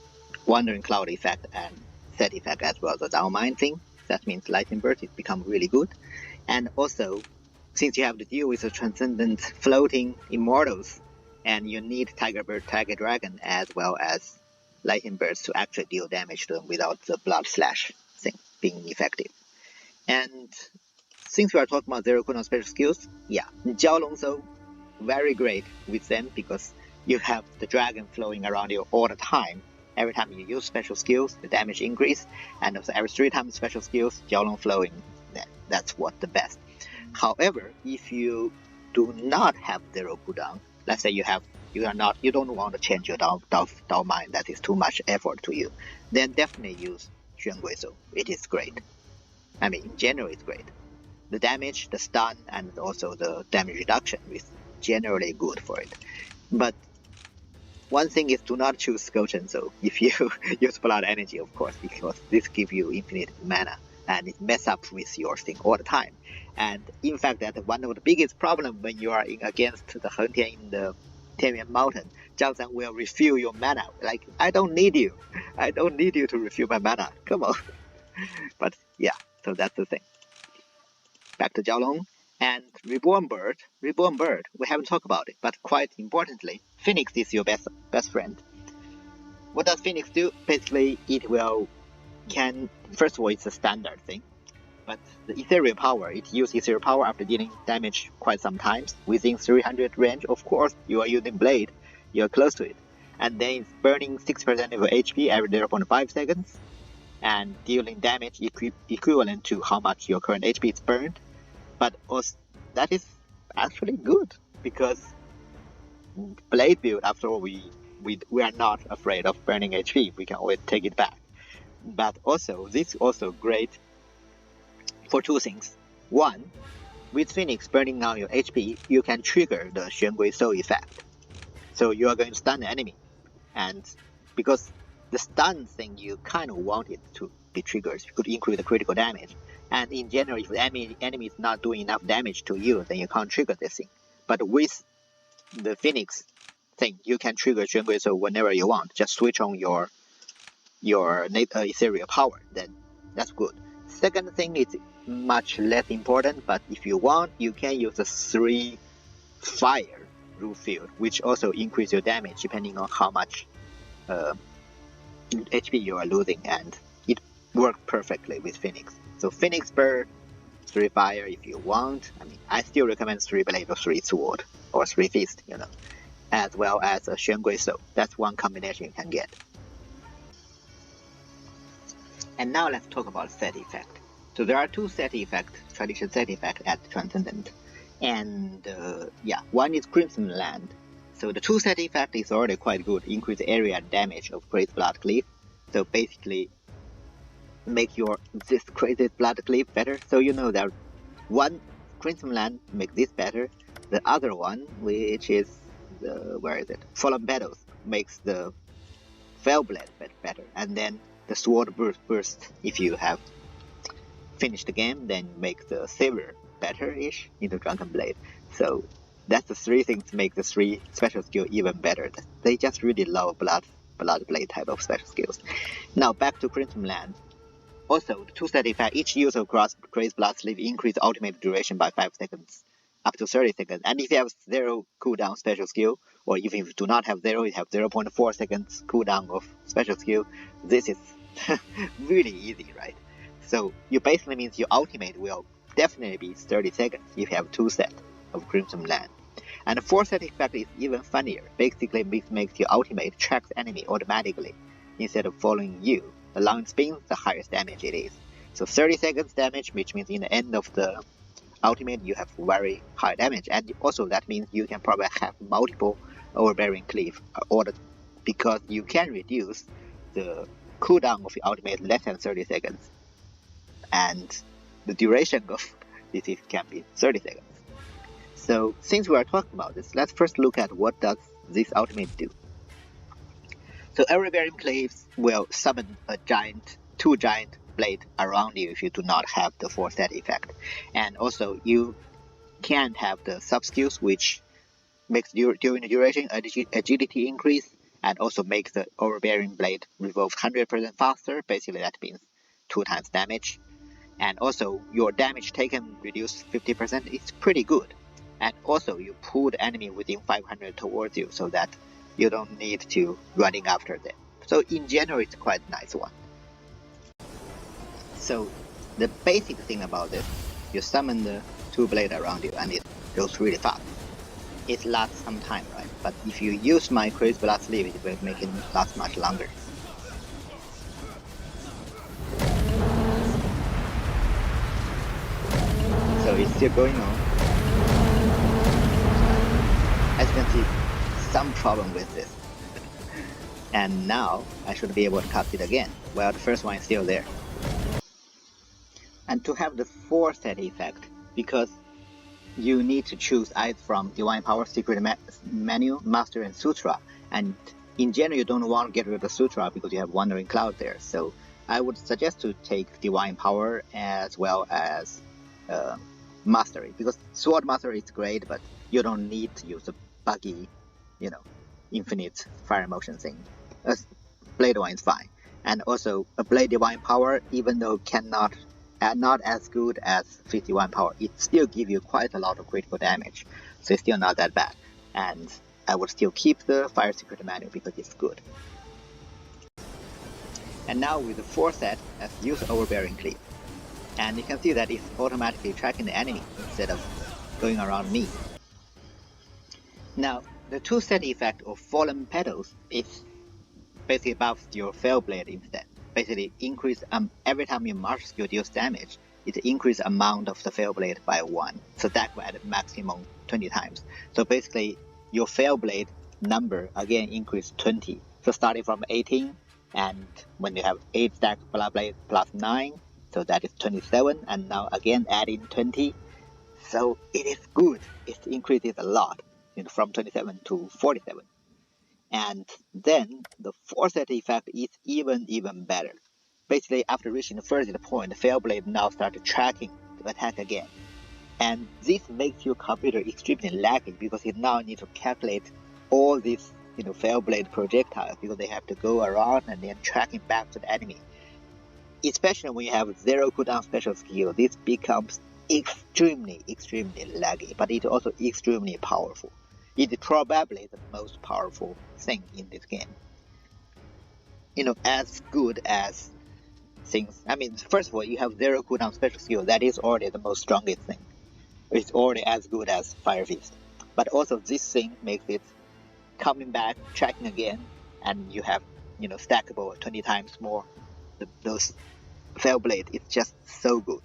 Wandering Cloud effect and Set effect, as well as the Downmine thing. That means Lightning Burst is become really good. And also, since you have to deal with the Transcendent floating Immortals, and you need Tiger Dragon as well as Lightning Burst to actually deal damage to them without the Blood Slash thing being effective. And since we are talking about 0 cooldown special skills, yeah, Jiaolong so very great with them because you have the dragon flowing around you all the time. Every time you use special skills, the damage increase, and also every 3 times special skills, Jiaolong flowing, that's what the best. However, if you do not have 0 cooldown, let's say you don't want to change your Dao Mine, that is too much effort to you, then definitely use Xuan Guizhou. It is great. I mean, in general, it's great. The damage, the stun, and also the damage reduction is generally good for it. But one thing is, do not choose Gotenzo if you use Blood Energy, of course, because this gives you infinite mana and it messes up with your thing all the time. And in fact, that one of the biggest problems when you are against the Hengtian in the Tianyuan Mountain, Zhang Zhang will refill your mana. Like, I don't need you. I don't need you to refill my mana. Come on. But yeah, so that's the thing. Back to Jiaolong. And Reborn Bird, we haven't talked about it, but quite importantly, Phoenix is your best friend. What does Phoenix do? Basically, it first of all, it's a standard thing, but the ethereal power, it uses ethereal power after dealing damage quite some times. Within 300 range, of course, you are using Blade, you're close to it. And then it's burning 6% of your HP every 0.5 seconds, and dealing damage equivalent to how much your current HP is burned. But also, that is actually good, because Blade build, after all, we are not afraid of burning HP. We can always take it back. But also, this is also great for 2 things. One, with Phoenix burning down your HP, you can trigger the Xuan Guizhou effect. So you are going to stun the enemy. And because the stun thing, you kind of want it to be triggered, you could increase the critical damage. And in general, if the enemy is not doing enough damage to you, then you can't trigger this thing. But with the Phoenix thing, you can trigger Xuan Guizhou whenever you want. Just switch on your ethereal power, then that's good. Second thing is much less important, but if you want, you can use a 3 fire rule field, which also increase your damage depending on how much HP you are losing, and it worked perfectly with Phoenix. So Phoenix Bird, 3 fire if you want. I mean, I still recommend 3 blade or 3 sword or 3 fist, as well as a Xuan Guizhou. That's one combination you can get. And now let's talk about set effect. So there are 2 set effect, traditional set effect at Transcendent. And one is Crimson Land. So the 2 set effect is already quite good. Increase area and damage of Crazy Blood Cleave. So basically, make this Crazy Blood Cleave better. So you know that one Crimson Land make this better. the other one, which is where is it? Fallen Petals, makes the Fell Blade better, and then the Sword Burst. If you have finished the game, then make the Saber better-ish into Drunken Blade. So that's the three things make the three special skill even better. They just really love Bloodblade type of special skills. Now back to Crimson Land. Also, the two-set effect, each use of Craze Blood Sleeve increase ultimate duration by 5 seconds, up to 30 seconds. And if you have 0 cooldown special skill, or even if you do not have 0, you have 0.4 seconds cooldown of special skill, this is really easy, right? So you basically means your ultimate will definitely be 30 seconds if you have 2 sets of Crimson Land. And the 4-set effect is even funnier. Basically, this makes your ultimate track the enemy automatically instead of following you. The longer it spins, the higher damage it is. So 30 seconds damage, which means in the end of the ultimate you have very high damage, and also that means you can probably have multiple Overbearing Cleave ordered, because you can reduce the cooldown of your ultimate less than 30 seconds, and the duration of this can be 30 seconds. So since we are talking about this, let's first look at what does this ultimate do. So Overbearing Cleaves will summon two giant blade around you if you do not have the 4-set effect. And also you can have the sub skills which makes during the duration agility increase, and also makes the Overbearing Blade revolve 100% faster. Basically that means 2 times damage. And also your damage taken reduced 50%. It's pretty good. And also you pull the enemy within 500 towards you, so that you don't need to running after them. So in general, it's quite a nice one. So the basic thing about this, you summon the 2 blade around you and it goes really fast. It lasts some time, right? But if you use my Craze Blood Sleeve, it will make it last much longer. So it's still going on. As you can see, some problem with this. And now I should be able to cut it again, while the first one is still there. And to have the 4-set effect, because you need to choose either from Divine Power, Secret Menu, Master, and Sutra. And in general, you don't want to get rid of the Sutra because you have Wandering Cloud there. So I would suggest to take Divine Power as well as Mastery, because Sword Mastery is great, but you don't need to use a buggy, infinite fire motion thing. Blade one is fine. And also a Blade Divine Power, even though not as good as 51 power, it still gives you quite a lot of critical damage. So it's still not that bad. And I would still keep the Fire Secret Menu because it's good. And now with the 4-set, let's use Overbearing Cleave. And you can see that it's automatically tracking the enemy instead of going around me. Now, the 2-set effect of Fallen Petals is basically buffs your Fell Blade instead. Basically increase every time your martial skill deals damage, it increases amount of the Fell Blade by 1. So that will add maximum 20 times. So basically your Fell Blade number again increase 20. So starting from 18, and when you have 8 stack Bloodblade plus 9, so that is 27, and now again adding 20. So it is good. It increases a lot, from 27 to 47. And then the 4-set effect is even better. Basically, after reaching the first point, the Fell Blade now starts tracking the attack again. And this makes your computer extremely laggy because it now needs to calculate all these Fell Blade projectiles, because they have to go around and then tracking back to the enemy. Especially when you have 0 cooldown special skill, this becomes extremely laggy, but it's also extremely powerful. It is probably the most powerful thing in this game. As good as things. I mean, first of all, you have 0 cooldown special skill. That is already the most strongest thing. It's already as good as Fire Fist. But also this thing makes it coming back, tracking again, and you have, stackable 20 times more. Those Fell Blade, it's just so good.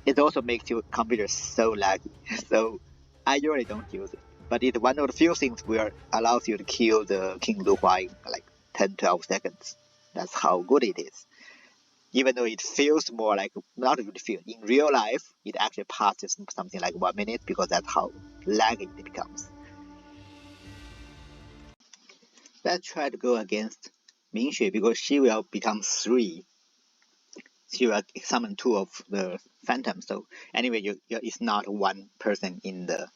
It also makes your computer so laggy. So I usually don't use it. But it's one of the few things where allows you to kill the King Lu Hua in like 10-12 seconds. That's how good it is. Even though it feels more like, not really feel, in real life, it actually passes something like 1 minute because that's how laggy it becomes. Let's try to go against Mingxue because she will become 3. She will summon 2 of the phantoms. So anyway, it's not 1 person in the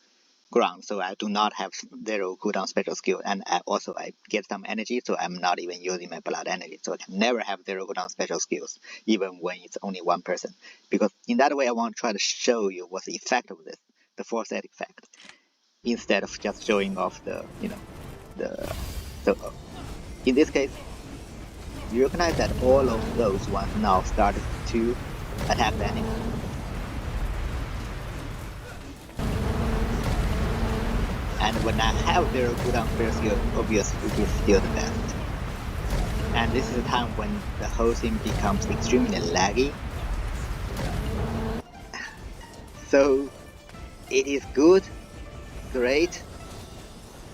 ground, so I do not have 0 cooldown special skill, and I get some energy, so I'm not even using my blood energy, so I can never have 0 cooldown special skills, even when it's only 1 person, because in that way I want to try to show you what's the effect of this, the force effect, instead of just showing off the, so in this case, you recognize that all of those ones now started to attack the enemy. And when I have 0 cooldown special skill, obviously it is still the best. And this is the time when the whole thing becomes extremely laggy. So it is good, great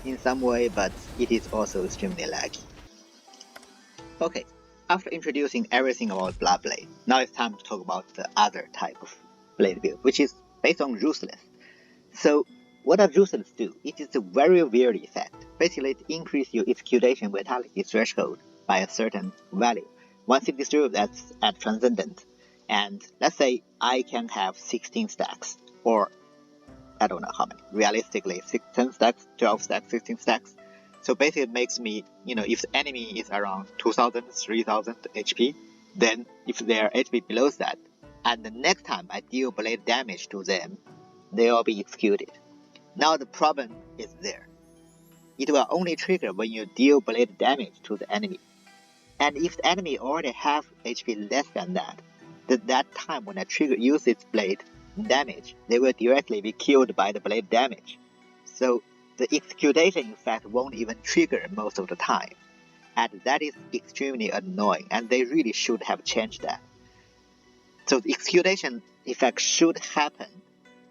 in some way, but it is also extremely laggy. Okay, after introducing everything about Bloodblade, now it's time to talk about the other type of blade build, which is based on Ruthless. So what does Ruthless do? It is a very weird effect. Basically, it increases your execution vitality threshold by a certain value. Once it is through, that's at Transcendent. And let's say I can have 16 stacks, or I don't know how many. Realistically, 10 stacks, 12 stacks, 15 stacks. So basically it makes me, if the enemy is around 2000, 3000 HP, then if their HP below that, and the next time I deal blade damage to them, they will be executed. Now the problem is there. It will only trigger when you deal blade damage to the enemy. And if the enemy already have HP less than that, at that time when I use its blade damage, they will directly be killed by the blade damage. So the execution effect won't even trigger most of the time. And that is extremely annoying, and they really should have changed that. So the execution effect should happen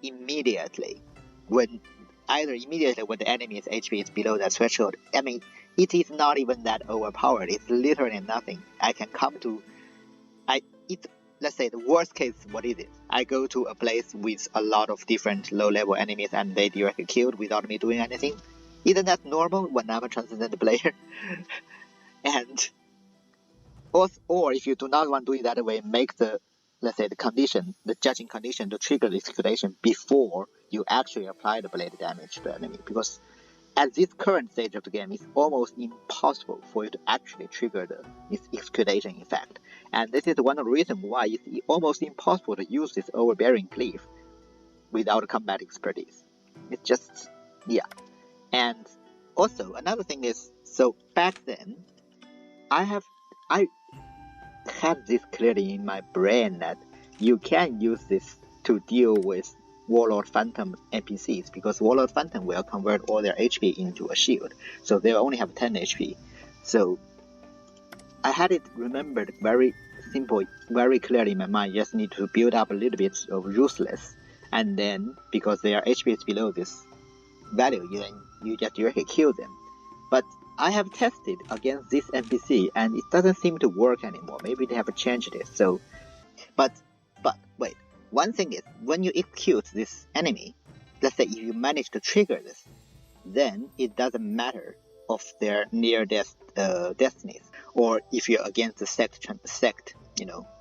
immediately when the enemy's HP is below that threshold. I mean, it is not even that overpowered. It's literally nothing. I can come to, let's say the worst case, what is it? I go to a place with a lot of different low-level enemies and they directly killed without me doing anything. Isn't that normal when I'm a transcendent player? And or if you do not want to do it that way, make the, let's say, the judging condition to trigger the execution before you actually apply the blade damage to the enemy. Because at this current stage of the game, it's almost impossible for you to actually trigger this execution effect. And this is one of the reasons why it's almost impossible to use this Overbearing Cleave without combat expertise. It's just, yeah. And also, another thing is, so back then, I had this clearly in my brain that you can use this to deal with Warlord Phantom NPCs, because Warlord Phantom will convert all their HP into a shield, so they only have 10 HP. So I had it remembered very simple, very clearly in my mind. You just need to build up a little bit of Ruthless, and then because their HP is below this value, you just directly kill them. But I have tested against this NPC and it doesn't seem to work anymore. Maybe they have changed it. So, but wait. One thing is, when you execute this enemy, let's say if you manage to trigger this, then it doesn't matter of their near-death destinies, or if you're against the sect,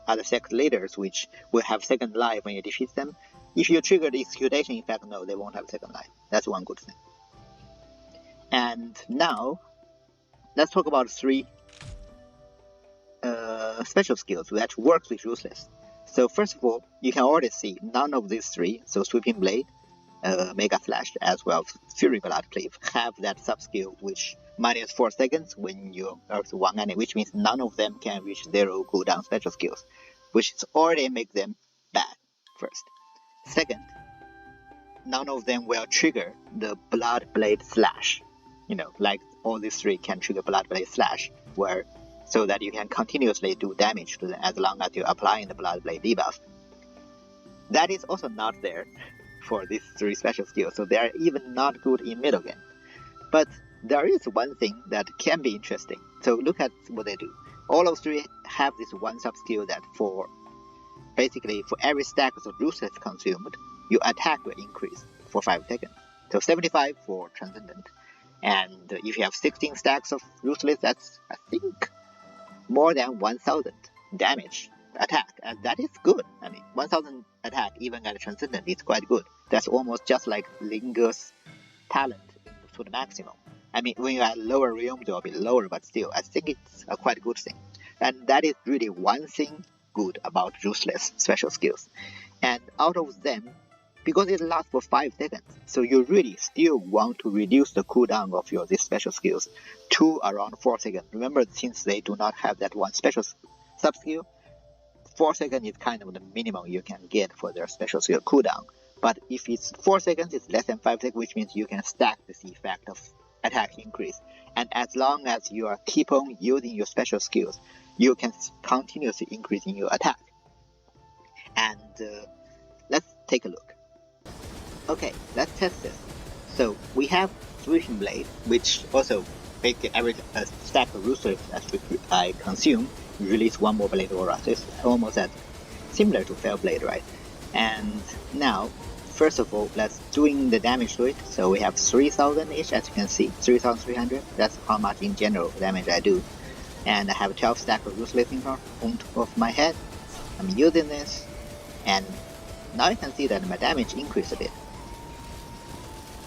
other sect leaders which will have second life when you defeat them. If you trigger the execution effect, no, they won't have second life. That's one good thing. And now, let's talk about 3 special skills that work with Ruthless. So first of all, you can already see none of these 3, so Sweeping Blade, Mega Slash, as well as Fury Blood Cleave, have that sub-skill which minus 4 seconds when you earth 1 enemy, which means none of them can reach 0 cooldown special skills, which already makes them bad, first. Second, none of them will trigger the Bloodblade Slash. Like all these 3 can trigger Bloodblade Slash, so that you can continuously do damage to them as long as you're applying the Bloodblade debuff. That is also not there for these 3 special skills, so they are even not good in middle game. But there is one thing that can be interesting. So look at what they do. All of 3 have this one sub skill that basically for every stack of Ruthless consumed, your attack will increase for 5 seconds. So 75 for Transcendent. And if you have 16 stacks of Ruthless, that's, I think, more than 1000 damage attack. And that is good. I mean, 1000 attack even at Transcendent is quite good. That's almost just like Linger's talent to the maximum. I mean, when you are lower realms, it will be lower, but still, I think it's a quite good thing. And that is really one thing good about Ruthless special skills. And out of them, because it lasts for 5 seconds, so you really still want to reduce the cooldown of these special skills to around 4 seconds. Remember, since they do not have that one special sub skill, 4 seconds is kind of the minimum you can get for their special skill cooldown. But if it's 4 seconds, it's less than 5 seconds, which means you can stack this effect of attack increase. And as long as you are keep on using your special skills, you can continuously increase in your attack. And let's take a look. Okay, let's test this. So we have Sweeping Blade, which also basically every stack of Ruthless that I consume release one more blade aura. So it's almost as similar to Fair Blade, right? And now, first of all, let's doing the damage to it. So we have 3000 each, as you can see, 3300. That's how much in general damage I do. And I have 12 stack of Ruthless on top of my head. I'm using this, and now you can see that my damage increased a bit.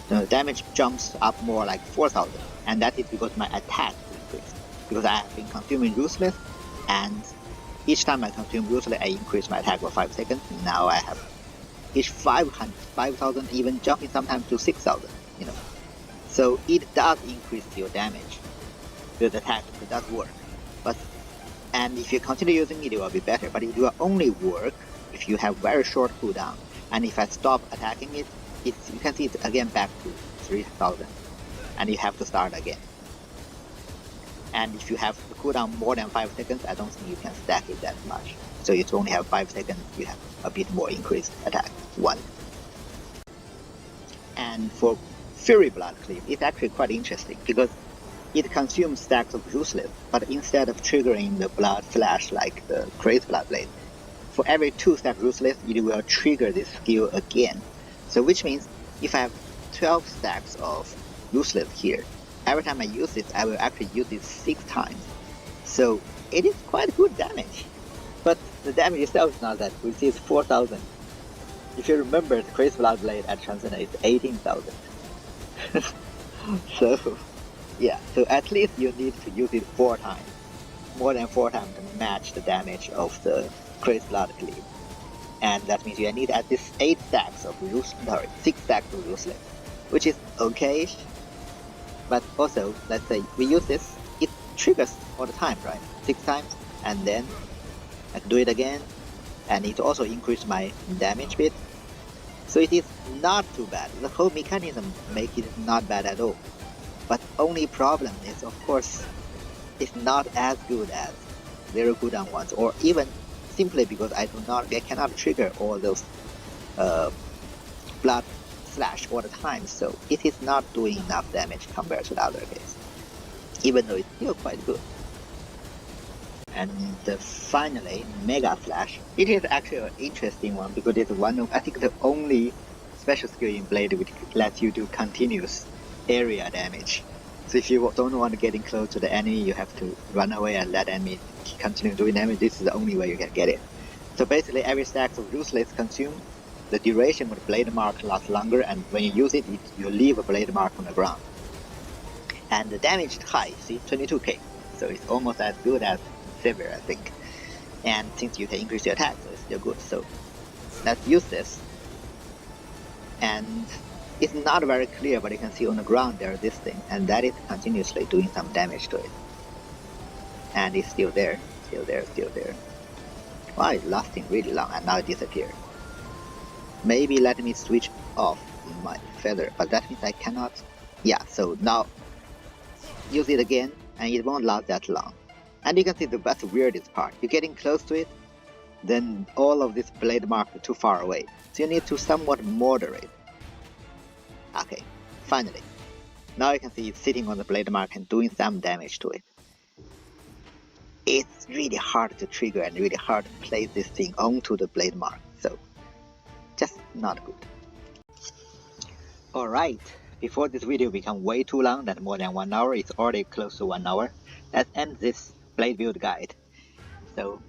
The damage jumps up more like 4000, and that is because my attack increased. Because I have been consuming Ruthless, and each time I consume Ruthless, I increase my attack for 5 seconds. Now I have each 5000, even jumping sometimes to 6000, you know. So it does increase your damage with attack, it does work. And if you continue using it, it will be better. But it will only work if you have very short cooldown. And if I stop attacking it, you can see it again back to 3000, and you have to start again. And if you have the cooldown more than 5 seconds, I don't think you can stack it that much. So you only have 5 seconds, you have a bit more increased attack. 1. And for Fury Blood Cleave, it's actually quite interesting because it consumes stacks of Ruthless, but instead of triggering the Blood Slash like the Crazy Bloodblade, for every 2 stacks Ruthless, it will trigger this skill again. So which means if I have 12 stacks of Ruthless here, every time I use it, I will actually use it 6 times. So it is quite good damage. But the damage itself is not that good, it is 4000. If you remember, the Crazy Bloodblade at Transcendent is 18,000. So yeah, so at least you need to use it 4 times. More than 4 times to match the damage of the Crazy Blood Cleave. And that means you need at least 6 stacks of Ruthless, which is okay. But also, let's say we use this, it triggers all the time, right? 6 times, and then I can do it again, and it also increased my damage bit. So it is not too bad. The whole mechanism makes it not bad at all. But only problem is, of course, it's not as good as zero cooldown ones, or even simply because I cannot trigger all those blood slash all the time, so it is not doing enough damage compared to the other case, even though it's still quite good. And finally, Mega Slash. It is actually an interesting one because it's one of, I think, the only special skill in Blade which lets you do continuous area damage. So if you don't want to get in close to the enemy, you have to run away and let enemy continue doing damage. This is the only way you can get it. So basically every stack of Ruthless consumed, the duration of the blade mark lasts longer, and when you use it, you leave a blade mark on the ground. And the damage is high, see, 22k. So it's almost as good as Severe, I think. And since you can increase your attack, so it's still good. So let's use this. And it's not very clear, but you can see on the ground there is this thing, and that is continuously doing some damage to it. And it's still there, still there, still there. Wow, it's lasting really long, and now it disappeared. Maybe let me switch off my feather, but that means I cannot. Yeah, so now use it again, and it won't last that long. And you can see that's the weirdest part. You're getting close to it, then all of this blade mark is too far away. So you need to somewhat moderate. Okay, finally. Now you can see it's sitting on the blade mark and doing some damage to it. it's really hard to trigger and really hard to place this thing onto the blade mark, so just not good. Alright, before this video become way too long, that more than 1 hour, it's already close to 1 hour, let's end this blade build guide. So,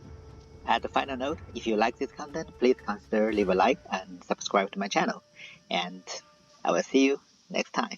as a final note, if you like this content, please consider leave a like and subscribe to my channel. And I will see you next time.